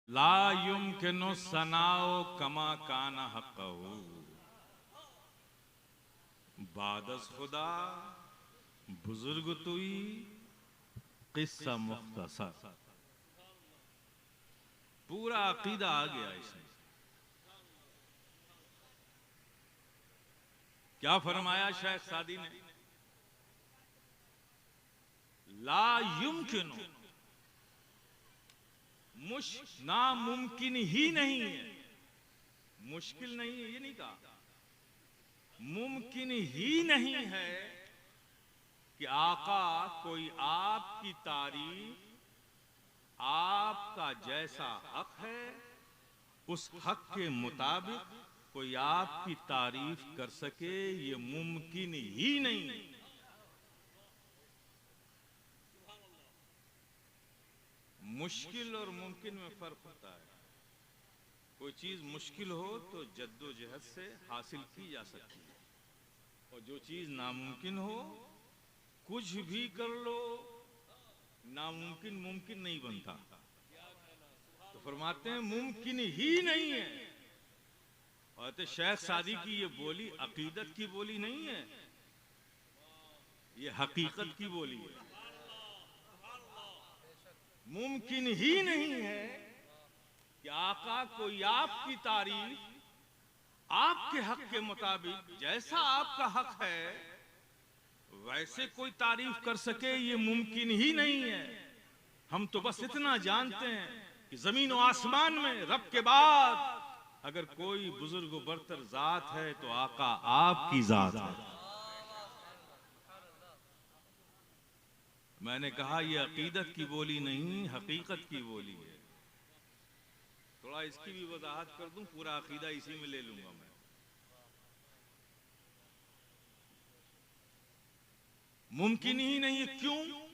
ला युमकिनु सनाओ कमा काना हक़्क़हू बादस खुदा बुजुर्ग तुई किस्सा मुख्तसर। पूरा अकीदा आ गया इसमें। क्या फरमाया शेख सादी ने? ला युमकिनु, नामुमकिन ही नहीं है, मुश्किल नहीं है, ये नहीं कहा, मुमकिन ही नहीं है कि आका कोई आपकी तारीफ आपका जैसा हक है उस हक के मुताबिक कोई आपकी तारीफ कर सके, ये मुमकिन ही नहीं है। मुश्किल और मुमकिन में फर्क होता है। कोई चीज मुश्किल हो तो जद्दोजहद से हासिल की जा सकती है, और जो चीज नामुमकिन हो कुछ भी कर लो, नामुमकिन मुमकिन नहीं बनता। तो फरमाते हैं मुमकिन ही नहीं है। और तो शेख सादी की ये बोली अकीदत की बोली नहीं है, ये हकीकत की बोली है। मुमकिन ही नहीं है कि आका कोई आपकी तारीफ आपके हक के मुताबिक जैसा आपका हक है वैसे कोई तारीफ कर सके, ये मुमकिन ही नहीं है। हम तो बस इतना जानते हैं कि जमीन और आसमान में रब के बाद अगर कोई बुजुर्ग बरतर जात है तो आका आपकी जात है। मैंने कहा यह अकीदत की बोली नहीं, हकीकत की बोली है। थोड़ा इसकी भी वजाहत कर दूं, पूरा अकीदा इसी में ले लूंगा मैं। मुमकिन ही नहीं है, क्यों?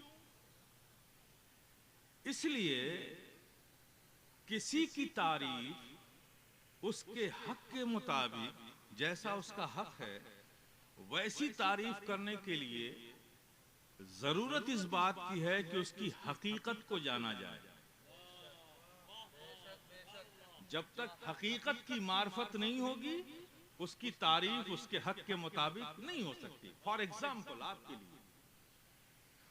इसलिए किसी की तारीफ उसके हक के मुताबिक जैसा उसका हक है वैसी तारीफ करने के लिए जरूरत इस बात की है कि उसकी हकीकत को जाना जाए। जब तक हकीकत की मार्फत नहीं होगी उसकी तारीफ उसके हक के मुताबिक नहीं हो सकती। फॉर एग्जाम्पल, आपके लिए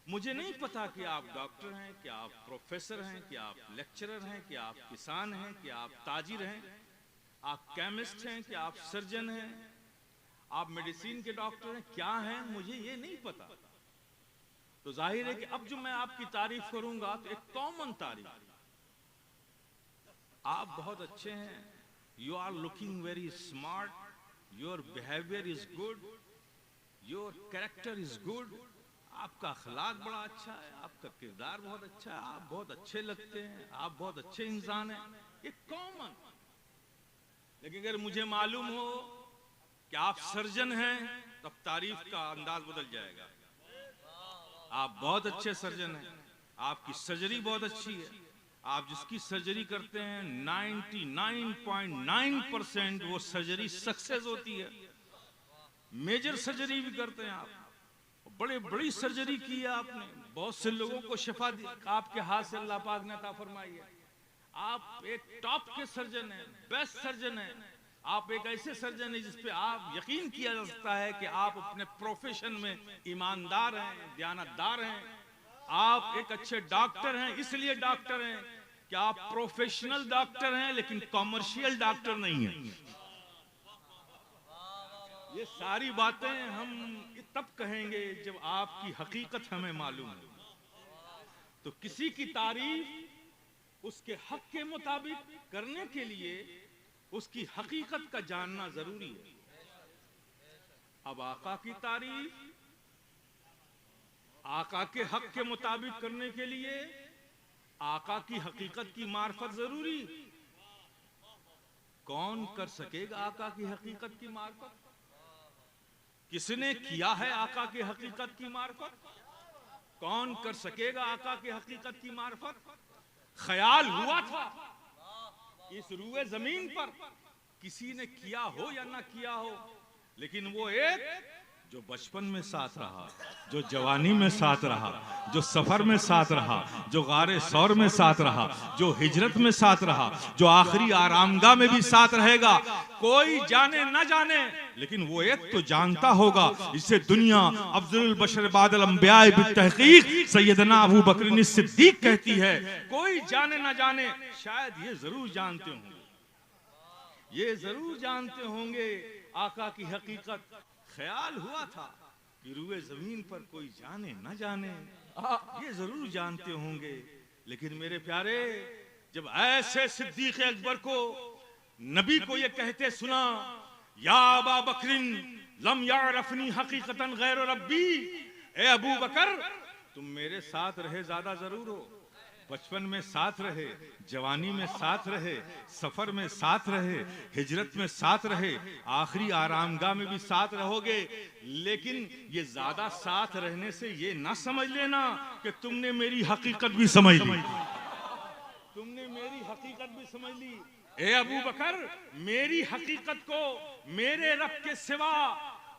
मुझे नहीं पता कि आप डॉक्टर हैं, कि आप प्रोफेसर हैं, कि आप लेक्चरर हैं, कि आप किसान हैं, कि आप ताजिर हैं, आप केमिस्ट हैं, कि आप सर्जन हैं, आप मेडिसिन के डॉक्टर हैं, क्या हैं, मुझे ये नहीं पता। तो जाहिर है कि अब जो मैं आपकी तारीफ करूंगा तो एक कॉमन तारीफ, आप बहुत अच्छे हैं, you are looking very smart, your behaviour is good, your character is good, आपका अखलाक बड़ा अच्छा है, आपका किरदार बहुत अच्छा है, आप बहुत अच्छे लगते हैं, आप बहुत अच्छे इंसान हैं, ये कॉमन। लेकिन अगर मुझे मालूम हो कि आप सर्जन हैं तब तारीफ का अंदाज बदल जाएगा। आप बहुत अच्छे सर्जन हैं, आपकी सर्जरी बहुत अच्छी है, आप जिसकी सर्जरी करते हैं 99.9% वो सर्जरी सक्सेस होती है। मेजर सर्जरी भी करते हैं आप, बड़े बड़ी सर्जरी की है आपने, बहुत से लोगों को शिफा दी आपके हाथ से अल्लाह पाक ने अता फरमाई है। आप एक टॉप के सर्जन हैं, बेस्ट सर्जन हैं, आप एक ऐसे सर्जन हैं जिस पे आप यकीन किया जा सकता है कि आप अपने प्रोफेशन में ईमानदार हैं, दयानतदार हैं। आप एक अच्छे डॉक्टर हैं, इसलिए डॉक्टर हैं कि आप प्रोफेशनल डॉक्टर हैं लेकिन कॉमर्शियल डॉक्टर नहीं हैं। ये सारी बातें हम तब कहेंगे जब आपकी हकीकत हमें मालूम है। तो किसी की तारीफ उसके हक के मुताबिक करने के लिए उसकी हकीकत का जानना जरूरी है। अब आका की तारीफ आका के हक के मुताबिक करने के लिए आका की हकीकत की मार्फत जरूरी। कौन कर सकेगा आका की हकीकत की मार्फत? किसने किया है आका की हकीकत की मार्फत? कौन कर सकेगा आका की हकीकत की मार्फत? ख्याल हुआ था इस रूए जमीन पर किसी ने किया हो या ना किया हो, लेकिन वो एक जो बचपन में साथ रहा, जो जवानी में साथ रहा, जो सफर में साथ रहा, जो गारे सौर में साथ रहा, जो हिजरत में साथ रहा, जो आखिरी आरामगाह में भी साथ रहेगा, कोई जाने न जाने लेकिन वो एक तो जानता होगा। इससे दुनिया अफजलुल बशर बादल अंबिया बित्तहकीक सैयदना अबू बकर सिद्दीक कहती है, कोई जाने न जाने शायद ये जरूर जानते होंगे, ये जरूर जानते होंगे आका की हकीकत। ख्याल हुआ था कि रुए जमीन पर कोई जाने न जाने, ये जरूर जानते होंगे। लेकिन मेरे प्यारे, जब ऐसे सिद्दीक अकबर को नबी को ये कहते सुना, या अबा बकरिन लम यारफनी हकीकतन गैर रब्बी, ए अबू बकर तुम मेरे साथ रहे ज्यादा जरूर हो, बचपन में साथ रहे, जवानी में साथ रहे, सफर में साथ रहे, हिजरत में साथ रहे, आखिरी आरामगाह में भी साथ रहोगे, लेकिन ये ज्यादा साथ रहने से ये ना समझ लेना कि तुमने मेरी हकीकत भी समझ ली, तुमने मेरी हकीकत भी समझ ली। ए अबू बकर, मेरी हकीकत को मेरे रब के सिवा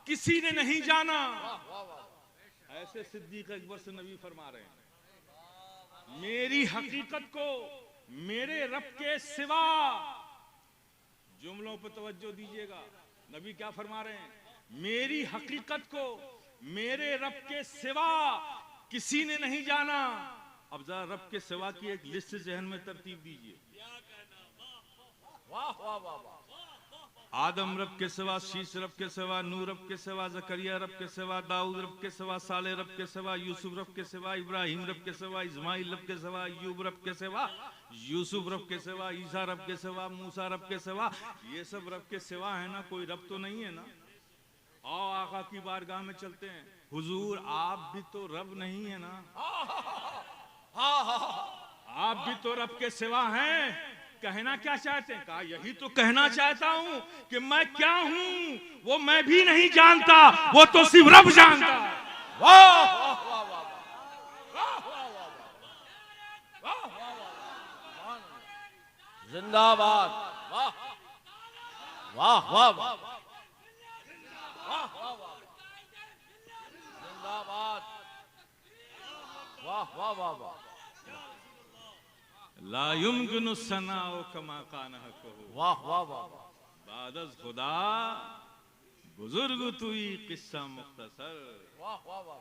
किसी ने नहीं जाना। ऐसे सिद्दीक अकबर से नबी फरमा रहे हैं, मेरी हकीकत को मेरे रब के सिवा। जुमलों पर तवज्जो दीजिएगा, नबी क्या फरमा रहे हैं, मेरी हकीकत को मेरे रब के सिवा किसी ने नहीं जाना। अब जरा रब के सिवा की एक लिस्ट जहन में तरतीब दीजिए। वाह वाह वाह वाह। आदम रब के सिवा, शीश रब के सिवा, नूह रब के सिवा, जकरिया रब के सिवा, दाऊद रब के सिवा, साले रब के सिवा, यूसुफ रब के सिवा, इब्राहिम रब के सिवा, इस्माइल रब के सिवा, अय्यूब रब के सिवा, यूसुफ रब के सिवा, ईसा रब के सिवा, मूसा रब के सिवा। ये सब रब के सिवा है ना, कोई रब तो नहीं है ना। आओ आका की बारगाह में चलते हैं। हुजूर आप भी तो रब नहीं है ना, आप भी तो रब के सिवा हैं। कहना क्या चाहते हैं? कहा यही तो कहना चाहता हूं कि मैं क्या हूं वो मैं भी नहीं जानता, वो तो सिर्फ रब जानता है। जिंदाबाद। वाह वाह वाह वाह, जिंदाबाद। वाह वाह वाह वाह। ला युमकिनु सनाओ कमा कान हक़हु। वाह वाह वाह। बादस खुदा बुजुर्ग तुई किस्सा मुख्तसर। वाह वाह वाह।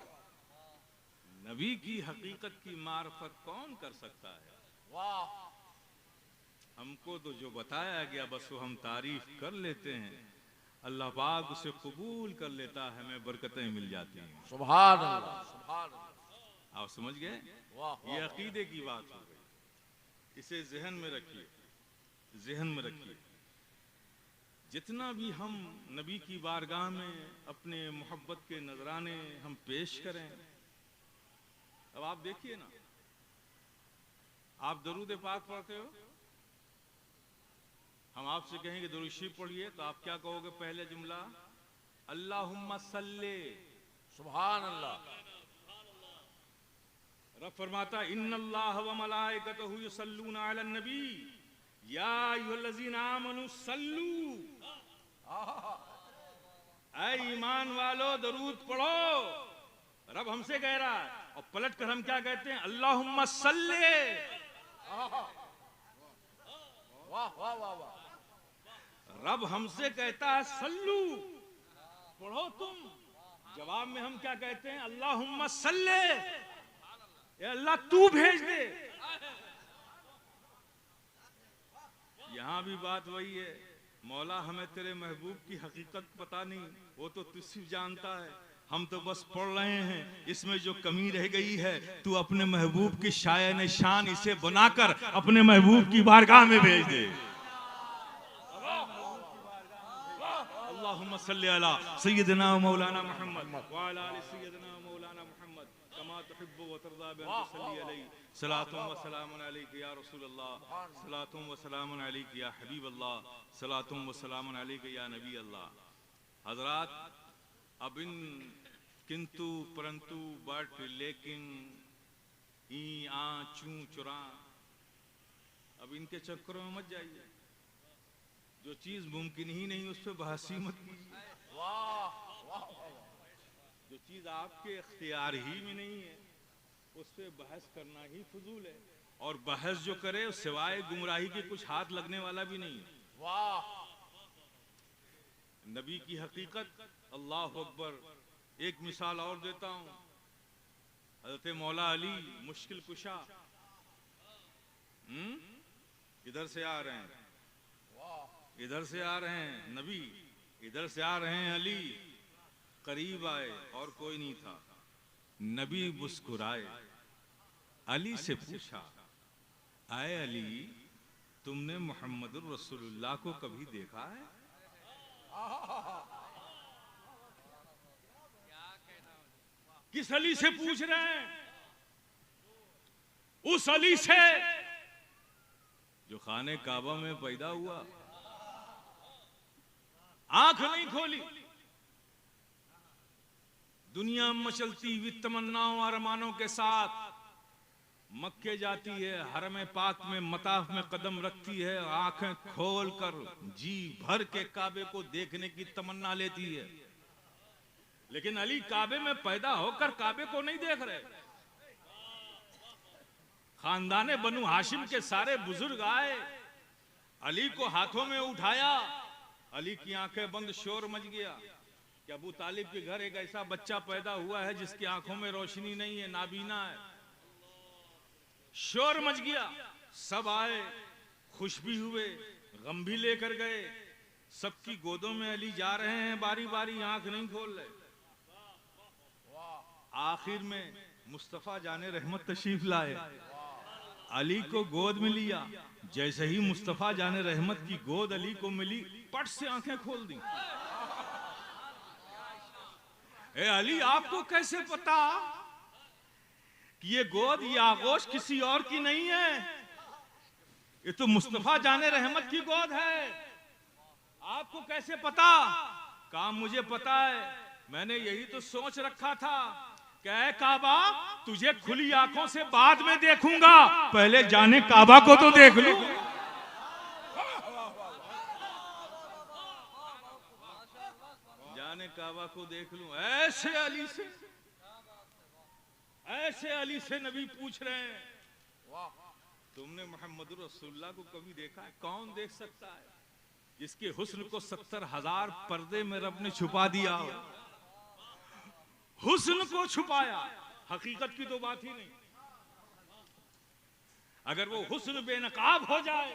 नबी की हकीकत की मार्फत कौन कर सकता है? वाह। हमको तो जो बताया गया बस वो हम तारीफ कर लेते हैं, अल्लाह पाक उसे कबूल कर लेता है, हमें बरकतें मिल जाती हैं। सुभान अल्लाह, सुभान अल्लाह। आप समझ गए? वाह। ये अकीदे की बात हो गई, इसे जहन में रखिए, जहन में रखिए। जितना भी हम नबी की बारगाह में अपने मोहब्बत के नजराने हम पेश करें, अब आप देखिए ना, आप दरूद पाक पढ़ते हो, हम आपसे कहेंगे दुरूद शरीफ पढ़िए, तो आप क्या कहोगे? पहले जुमला अल्लाहुम्मा सल्ले। सुभान अल्लाह। रब फरमाता इन्नल्लाह व मलाइकतहु युसल्लूना अलन नबी या अय्युहल्लज़ीना आमनू सल्लू। ऐ ईमान वालो दरूद पढ़ो, रब हमसे कह रहा है। और पलट कर हम क्या कहते हैं? अल्लाहुम्मा सल्ले। वाह वाह वाह वाह। रब हमसे कहता है सल्लू, पढ़ो तुम। जवाब में हम क्या कहते हैं? अल्लाहुम्मा सल्ले, अल्लाह तू भेज दे। यहां भी बात वही है, मौला हमें तेरे महबूब की हकीकत पता नहीं, वो तो तू सिर्फ जानता है, हम तो बस पढ़ रहे हैं। इसमें जो कमी रह गई है तू अपने महबूब की शायन शान इसे बनाकर अपने महबूब की बारगाह में भेज दे। अल्लाहुम्मा सल्ली अला सय्यिदना मौलाना मुहम्मद व अला आलि सय्यिदना मौलाना मुहम्मद कमा तुहिब्बु व तर्दा बि अन तुसल्ली अलैहि सलातुन व सलामुन अलैका या रसूल अल्लाह, सलातुन व सलामुन अलैका या हबीब अल्लाह, सलातुन व सलामुन अलैका या नबी अल्लाह। हजरात, अब इन किंतु परंतु बट लेकिन ई आ चू चुरा, अब इनके चक्करों में मत जाइए। जो चीज मुमकिन ही नहीं उस पर बहसी मत कीजिए। वाह वाह। जो चीज आपके इख्तियार ही में नहीं है उस पे बहस करना ही फजूल है, और बहस जो करे सिवाय गुमराही के कुछ हाथ लगने वाला भी नहीं है। वाह नबी की हकीकत, अल्लाह अकबर। एक मिसाल और देता हूं, हजरत मौला अली मुश्किल कुशा इधर से आ रहे हैं, इधर से आ रहे हैं नबी, इधर से आ रहे हैं अली, करीब आए और कोई नहीं था। नबी मुस्कुराए, अली से पूछा, आए अली तुमने मोहम्मद रसूलुल्लाह को कभी देखा है? किस अली से पूछ रहे हैं? उस अली से जो खाने काबा में पैदा हुआ, आंख नहीं खोली, दुनिया मचलती हुई तमन्नाओं और अरमानों के साथ मक्के जाती है, हरम पाक में मताफ में कदम रखती है, आंखें खोल कर जी भर के काबे को देखने की तमन्ना लेती है। लेकिन अली काबे में पैदा होकर काबे को नहीं देख रहे। खानदाने बनु हाशिम के सारे बुजुर्ग आए, अली को हाथों में उठाया, अली की आंखें बंद, शोर मच गया कि अबू तालिब के घर एक ऐसा बच्चा पैदा हुआ है जिसकी आंखों में रोशनी नहीं है, नाबीना है। शोर मच गया, सब आए, खुश भी हुए, गम भी लेकर गए, सबकी गोदों में अली जा रहे हैं, बारी बारी आंख नहीं खोल रहे। आखिर में मुस्तफा जाने रहमत तशरीफ लाए, अली को गोद में लिया। जैसे ही मुस्तफा जाने रहमत की गोद अली को मिली, पट से आंखें खोल दी। ए अली, आपको कैसे पता कि ये गोद, ये आगोश किसी और की नहीं है? ये तो मुस्तफा जाने रहमत की गोद है। आपको कैसे पता? कहा मुझे पता है, मैंने यही तो सोच रखा था कि काबा तुझे खुली आंखों से बाद में देखूंगा, पहले जाने काबा को तो देख लूं। जाने काबा को देख लूं। ऐसे अली से, ऐसे अली से नबी पूछ रहे हैं, तुमने मोहम्मद रसूलुल्लाह को कभी देखा है? कौन देख सकता है जिसके हुस्न को 70,000 पर्दे में रब ने छुपा दिया हो? हुस्न को छुपाया, हकीकत की तो बात ही नहीं। अगर वो हुस्न बेनकाब हो जाए,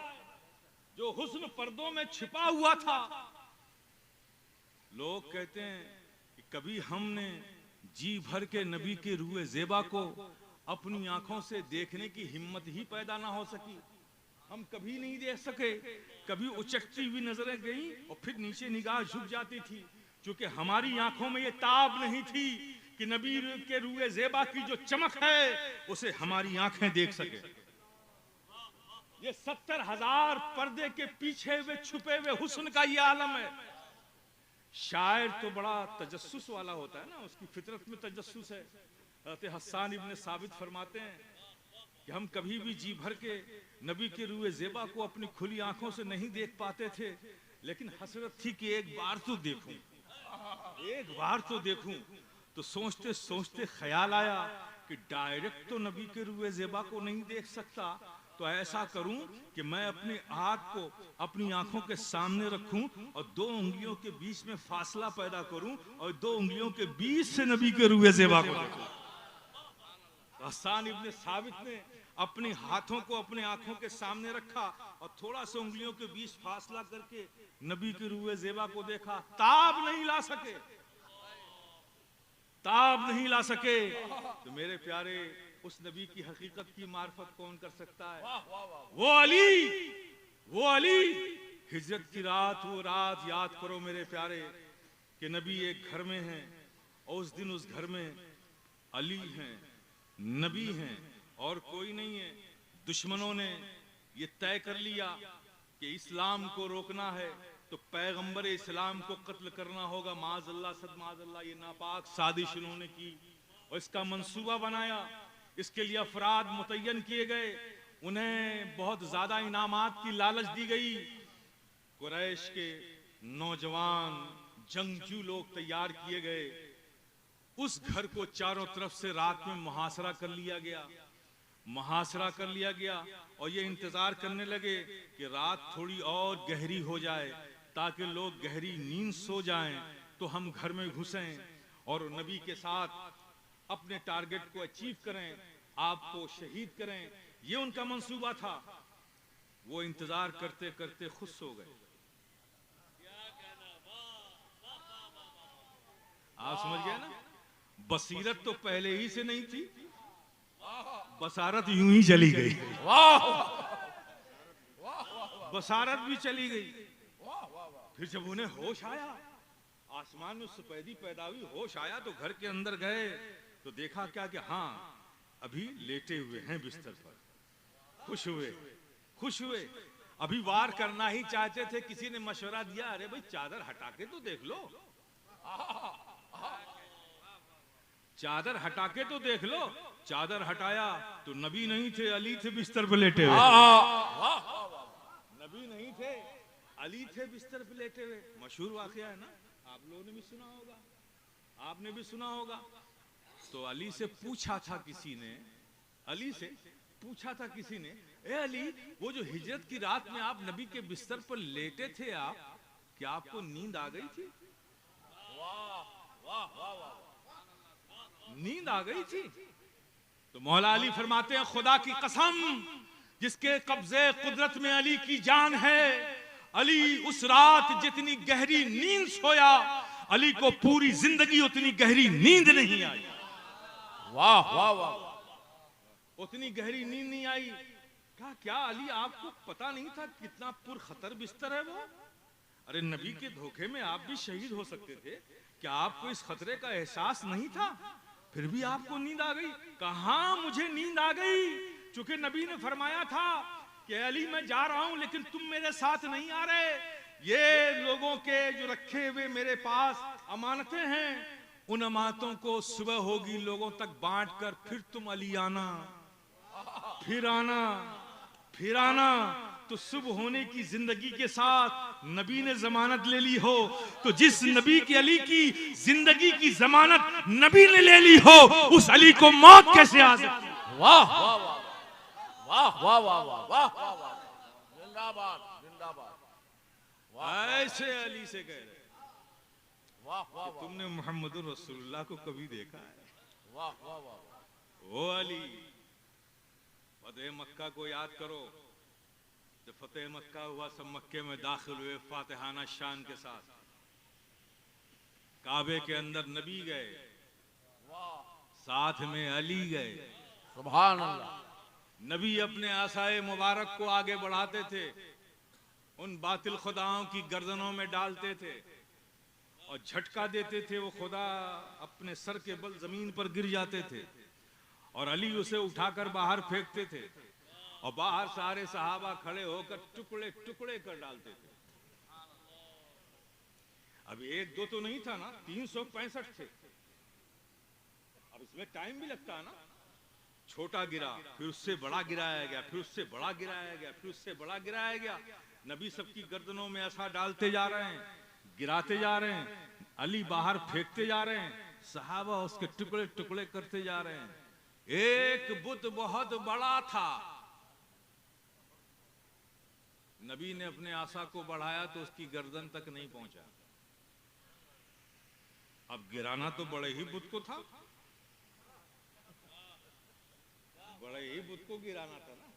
जो हुस्न पर्दों में छिपा हुआ था, लोग कहते हैं कि कभी हमने जी भर के नबी के रूए ज़ेबा को अपनी आंखों से देखने की हिम्मत ही पैदा ना हो सकी। हम कभी नहीं देख सके, कभी उचकती हुई नजरें गई और फिर नीचे निगाह झुक जाती थी, क्योंकि हमारी आंखों में ये ताब नहीं थी कि नबी के रूए ज़ेबा की जो चमक है उसे हमारी आंखें देख सके। ये 70,000 पर्दे के पीछे हुए छुपे हुए हुस्न का ये आलम है। शायर तो बड़ा तजस्सुस वाला होता है ना, उसकी फितरत में तजस्सुस है। हज़रत हस्सान इब्न साबित फरमाते हैं कि हम कभी भी जी भर के नबी के रूए ज़ेबा को अपनी खुली आंखों से नहीं देख पाते थे, लेकिन हसरत थी कि एक बार तो देखूं, एक बार तो देखूं। तो सोचते सोचते ख्याल आया कि डायरेक्ट तो नबी के रूए ज़ेबा को नहीं देख सकता, तो ऐसा करूं कि मैं अपने हाथ को अपनी आंखों के सामने रखूं और 2 उंगलियों के बीच में फासला पैदा करूं और 2 उंगलियों के बीच से नबी के रूए ज़ेबा को देखूं। हस्सान इब्न साबित ने अपने हाथों को अपने आंखों के सामने रखा और थोड़ा सा उंगलियों के बीच फासला करके नबी के रूए ज़ेबा को देखा। ताब नहीं ला सके, ताब नहीं ला सके। तो मेरे प्यारे, उस नबी की हकीकत की मार्फत कौन कर सकता है? वो अली, वो अली। हिजरत की रात, वो रात याद करो मेरे प्यारे कि नबी एक घर में हैं और उस दिन उस घर में अली हैं, नबी हैं और कोई नहीं है। दुश्मनों ने ये तय कर लिया कि इस्लाम को रोकना है तो पैगंबर इस्लाम को कत्ल करना होगा। माज़अल्लाह, सद माज़अल्लाह, ये नापाक साजिश इन्होंने की और इसका मंसूबा बनाया। इसके लिए अफराद मुतय्यन किए गए, उन्हें बहुत ज्यादा इनामात की लालच दी गई। कुरैश के नौजवान जंगजू लोग तैयार किए गए। उस घर को चारों तरफ से रात में मुहासरा कर लिया गया, मुहासरा कर लिया गया। और ये इंतजार करने लगे कि रात थोड़ी और गहरी हो जाए ताकि लोग गहरी नींद सो जाएं तो हम घर में घुसें और नबी के साथ अपने टारगेट को अचीव करें, आपको शहीद करें। ये उनका मंसूबा था। वो इंतजार करते करते खुद सो गए। आप समझ गए ना? बसीरत तो पहले ही से नहीं थी, बसारत यूं ही चली गई। बसारत भी चली गई। फिर जब उन्हें होश आया, आसमान में सफेदी पैदा हुई, होश आया तो घर के अंदर गए तो देखा क्या कि हाँ अभी लेटे हुए हैं बिस्तर पर। खुश हुए, खुश हुए। अभी वार करना ही चाहते थे, किसी ने मशवरा दिया, अरे भाई चादर हटा के तो देख लो, चादर हटा के तो देख लो। चादर हटाया तो नबी नहीं थे, अली थे बिस्तर पर लेटे हुए। नबी नहीं थे, अली थे बिस्तर पर लेटे हुए। मशहूर वाकया है ना, आप लोगों ने भी सुना होगा, आपने भी सुना होगा। तो अली से पूछा था किसी ने, अली से पूछा था किसी ने, ए अली, वो जो हिजरत की रात में आप नबी के बिस्तर पर लेटे थे, आप क्या आपको नींद आ गई थी? नींद आ गई थी? तो मौला अली फरमाते हैं, खुदा की कसम जिसके कब्जे कुदरत में अली की जान है, अली उस रात जितनी गहरी नींद सोया, अली को पूरी जिंदगी उतनी गहरी नींद नहीं आई। वाह वाह वाह, उतनी गहरी नींद नहीं आई। कहा क्या अली आपको पता नहीं था कितना पुरखतर बिस्तर है वो? अरे नबी के धोखे में आप भी शहीद हो सकते थे, क्या आपको इस खतरे का एहसास नहीं था? फिर भी आपको नींद आ गई। कहां मुझे नींद आ गई, चूंकि नबी ने फरमाया था कि अली मैं जा रहा हूं लेकिन तुम मेरे साथ नहीं आ रहे, ये लोगों के जो रखे हुए मेरे पास अमानतें हैं, उन अमानतों को सुबह होगी लोगों तक बांट कर फिर तुम अली आना, फिर आना, फिर आना। तो सुबह होने की जिंदगी के साथ नबी ने जमानत ले ली हो, तो जिस नबी की अली की जिंदगी की जमानत नबी ने ले ली हो, उस अली को मौत कैसे आ सकती? वाह वाह वाह वाह वाह वाह वाह वाह, जिंदाबाद जिंदाबाद। ऐसे अली से कह रहे, वाह वाह, तुमने मोहम्मद रसूलुल्लाह को कभी देखा है? वाह वाह वाह। ओ अली, फतेह मक्का को याद करो, जब फतेह मक्का हुआ सब मक्के में दाखिल हुए फातिहाना शान के साथ, काबे के अंदर नबी गए, साथ में अली गए। सुभान अल्लाह। नबी अपने आसाए मुबारक को आगे बढ़ाते थे, उन बातिल खुदाओं की गर्दनों में डालते थे और झटका देते थे, वो खुदा अपने सर के बल जमीन पर गिर जाते थे और अली उसे उठाकर बाहर फेंकते थे और बाहर सारे सहाबा खड़े होकर टुकड़े टुकड़े कर डालते थे। अब एक दो तो नहीं था ना, 365 थे। अब इसमें टाइम भी लगता है ना, छोटा गिरा, फिर उससे बड़ा गिराया गया, फिर उससे बड़ा गिराया गया, फिर उससे बड़ा गिराया गया। नबी सबकी गर्दनों में ऐसा डालते जा रहे हैं, गिराते जा रहे हैं, अली बाहर फेंकते जा रहे हैं, सहाबा उसके टुकड़े टुकड़े करते जा रहे हैं। एक बुत बहुत बड़ा था, नबी ने अपने आसा को बढ़ाया तो उसकी गर्दन तक नहीं पहुंचा। अब गिराना तो बड़े ही बुत को था, बड़े ही बुत को गिराना था ना।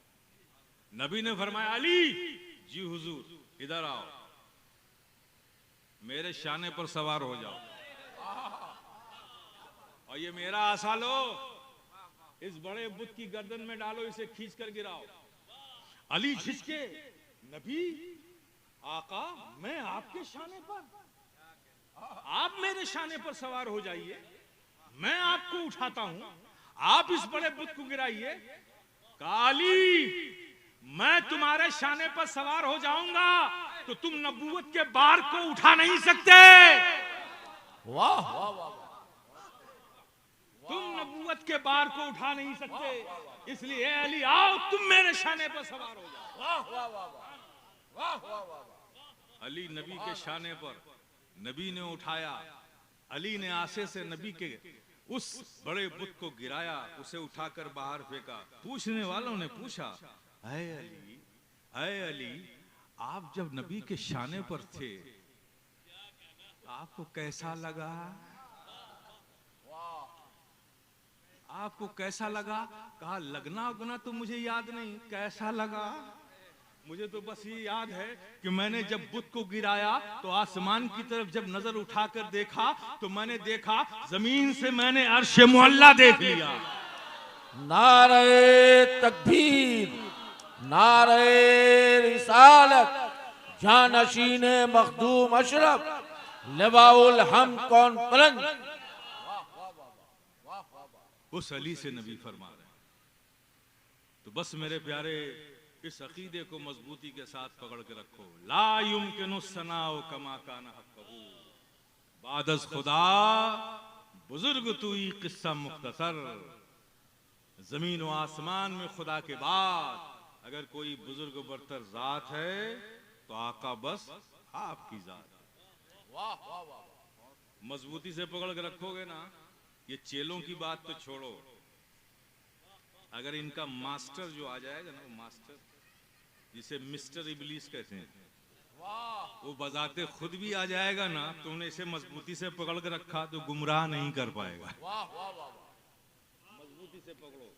नबी ने फरमाया, अली जी हुजूर इधर आओ, मेरे शाने पर सवार हो जाओ और ये मेरा आसा लो, इस बड़े बुत की गर्दन में डालो, इसे खींच कर गिराओ। अली झिझके, नबी आका मैं आपके शाने पर, आप मेरे शाने पर सवार हो जाइए, मैं आपको उठाता हूं, आप इस बड़े बुत को गिराइए। काली मैं तुम्हारे शाने पर सवार हो जाऊंगा तो तुम नबूवत के बार को उठा नहीं सकते। वाह वाह वाह, तुम नबूवत के बार को उठा नहीं सकते, इसलिए अली आओ तुम मेरे शाने पर सवार हो जाओ। वाह वाह वाह वाह वाह वाह। अली नबी के शाने पर, नबी ने उठाया, अली ने आसे से नबी के उस बड़े बुत को गिराया, उसे उठाकर बाहर फेंका। पूछने वालों ने पूछा, ऐ अली, आप जब नबी के शाने पर थे आपको कैसा लगा? आपको कैसा लगा? कहा लगना उगना तो मुझे याद नहीं, कैसा लगा? मुझे तो बस ये याद है कि मैंने जब बुत को गिराया तो आसमान की तरफ जब नजर उठाकर देखा तो मैंने देखा जमीन से मैंने अर्श मुअल्ला देख लिया। नारे तकबीर, नारे रिसालत, जानशीने मखदूम अशरफ, लिवाउल हम कॉन्फ्रेंस। उस अली से नबी फरमा रहे हैं। तो बस मेरे प्यारे, इस अकीदे को मजबूती के साथ पकड़ के रखो। ला युमकिनु सनाउ कमा काना हक़्क़हू, बादस खुदा बुजुर्ग तुई किस्सा मुख्तसर। जमीन व आसमान में खुदा के बाद अगर कोई बुजुर्ग बरतर जात है तो आका बस आपकी जात। वाह वाह वाह। मजबूती से पकड़ के रखोगे ना, ये चेलों की बात तो छोड़ो, अगर इनका मास्टर जो आ जाएगा ना, वो मास्टर जिसे मिस्टर इबलीस कहते हैं, वो बजाते खुद भी आ जाएगा ना, तुमने इसे मजबूती से पकड़ के रखा तो गुमराह नहीं कर पाएगा। वाह वाह वाह। मजबूती से पकड़ो।